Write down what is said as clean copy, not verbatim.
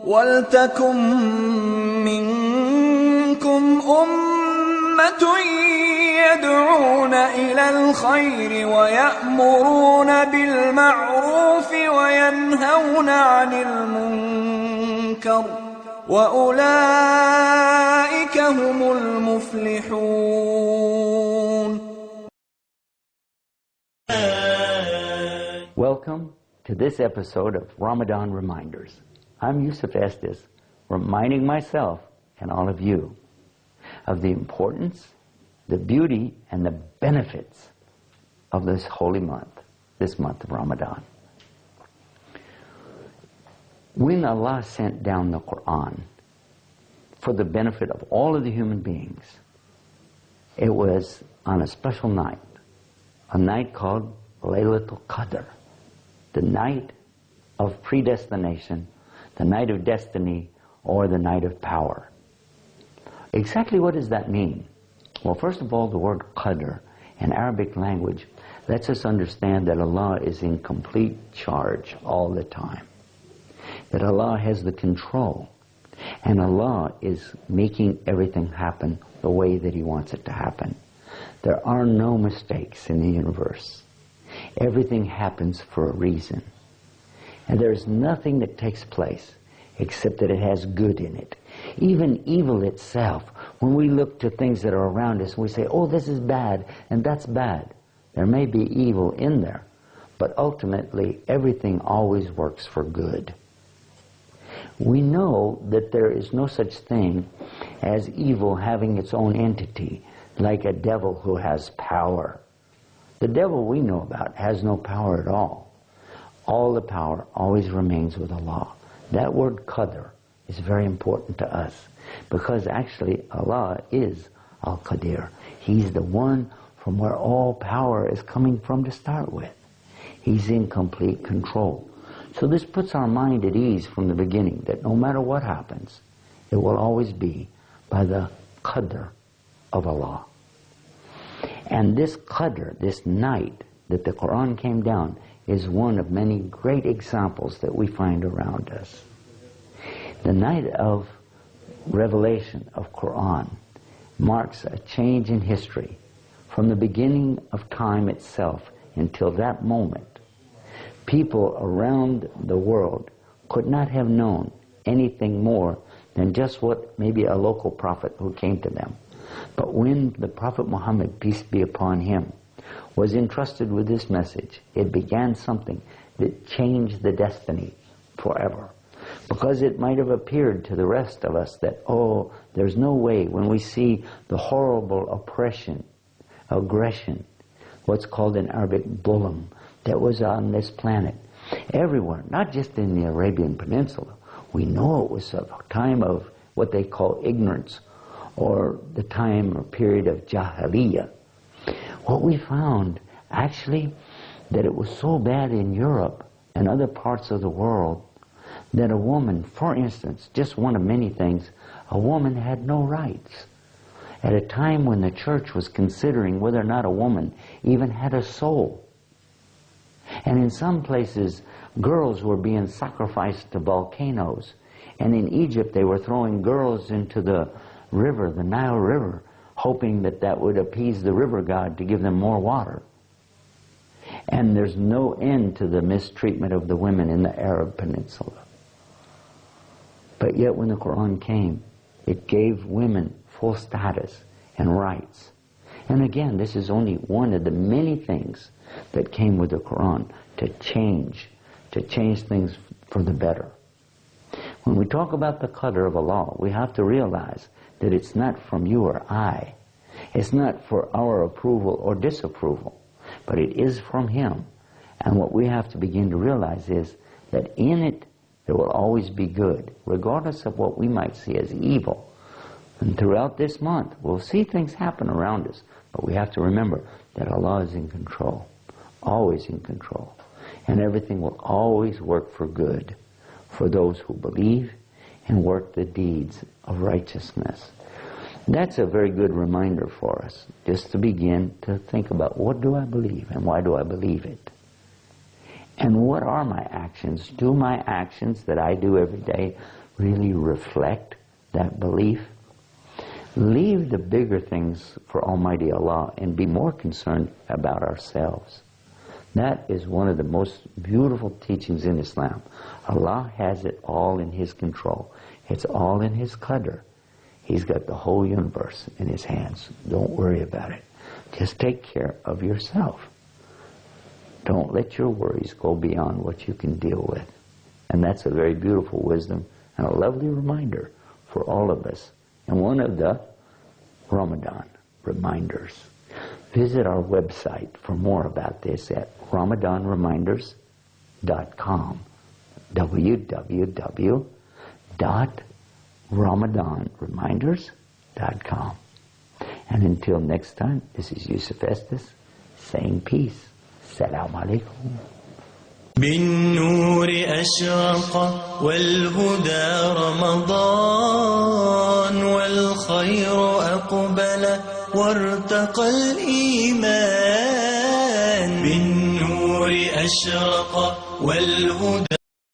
وَلْتَكُن مِّنكُمْ أُمَّةٌ يَدْعُونَ إِلَى الْخَيْرِ وَيَأْمُرُونَ بِالْمَعْرُوفِ وَيَنْهَوْنَ عَنِ الْمُنكَرِ وَأُولَئِكَ هُمُ الْمُفْلِحُونَ. Welcome to this episode of Ramadan Reminders. I'm Yusuf Estes, reminding myself and all of you of the importance, the beauty, and the benefits of this holy month, this month of Ramadan. When Allah sent down the Quran for the benefit of all of the human beings, it was on a special night, a night called Lillah al-Qadr, the night of predestination, the night of destiny, or the night of power. Exactly what does that mean? Well, first of all, the word Qadr in Arabic language lets us understand that Allah is in complete charge all the time, that Allah has the control, and Allah is making everything happen the way that He wants it to happen. There are no mistakes in the universe. Everything happens for a reason. And there's nothing that takes place except that it has good in it. Even evil itself, when we look to things that are around us, we say, oh, this is bad, and that's bad. There may be evil in there, but ultimately everything always works for good. We know that there is no such thing as evil having its own entity, like a devil who has power. The devil we know about has no power at all. All the power always remains with Allah. That word Qadr is very important to us because actually Allah is Al-Qadr. He's the one from where all power is coming from to start with. He's in complete control. So this puts our mind at ease from the beginning that no matter what happens, it will always be by the Qadr of Allah. And this Qadr, this night that the Quran came down, is one of many great examples that we find around us. The night of revelation of Quran marks a change in history from the beginning of time itself until that moment. People around the world could not have known anything more than just what maybe a local prophet who came to them. But when the Prophet Muhammad, peace be upon him, was entrusted with this message, it began something that changed the destiny forever. Because it might have appeared to the rest of us that, oh, there's no way, when we see the horrible oppression, aggression, what's called in Arabic dhulam, that was on this planet, everywhere, not just in the Arabian Peninsula. We know it was a time of what they call ignorance, or the time or period of Jahiliyyah. What we found, actually, that it was so bad in Europe and other parts of the world that a woman, for instance, just one of many things, a woman had no rights. At a time when the church was considering whether or not a woman even had a soul. And in some places, girls were being sacrificed to volcanoes. And in Egypt, they were throwing girls into the river, the Nile River, hoping that that would appease the river god to give them more water. And there's no end to the mistreatment of the women in the Arab Peninsula. But yet when the Quran came, it gave women full status and rights. And again, this is only one of the many things that came with the Quran to change things for the better. When we talk about the Qadr of Allah, we have to realize that it's not from you or I. It's not for our approval or disapproval, but it is from Him. And what we have to begin to realize is that in it there will always be good, regardless of what we might see as evil. And throughout this month, we'll see things happen around us, but we have to remember that Allah is in control, always in control. And everything will always work for good for those who believe and work the deeds of righteousness. That's a very good reminder for us, just to begin to think about what do I believe and why do I believe it? And what are my actions? Do my actions that I do every day really reflect that belief? Leave the bigger things for Almighty Allah and be more concerned about ourselves. That is one of the most beautiful teachings in Islam. Allah has it all in His control. It's all in His Qadr. He's got the whole universe in His hands. Don't worry about it. Just take care of yourself. Don't let your worries go beyond what you can deal with. And that's a very beautiful wisdom and a lovely reminder for all of us. And one of the Ramadan reminders. Visit our website for more about this at ramadanreminders.com. www.ramadanreminders.com. And until next time, this is Yusuf Estes saying peace. Assalamu alaikum. بالنور أشرق والهدى رمضان والخير أقبل وارتقى الإيمان بالنور أشرق والهدى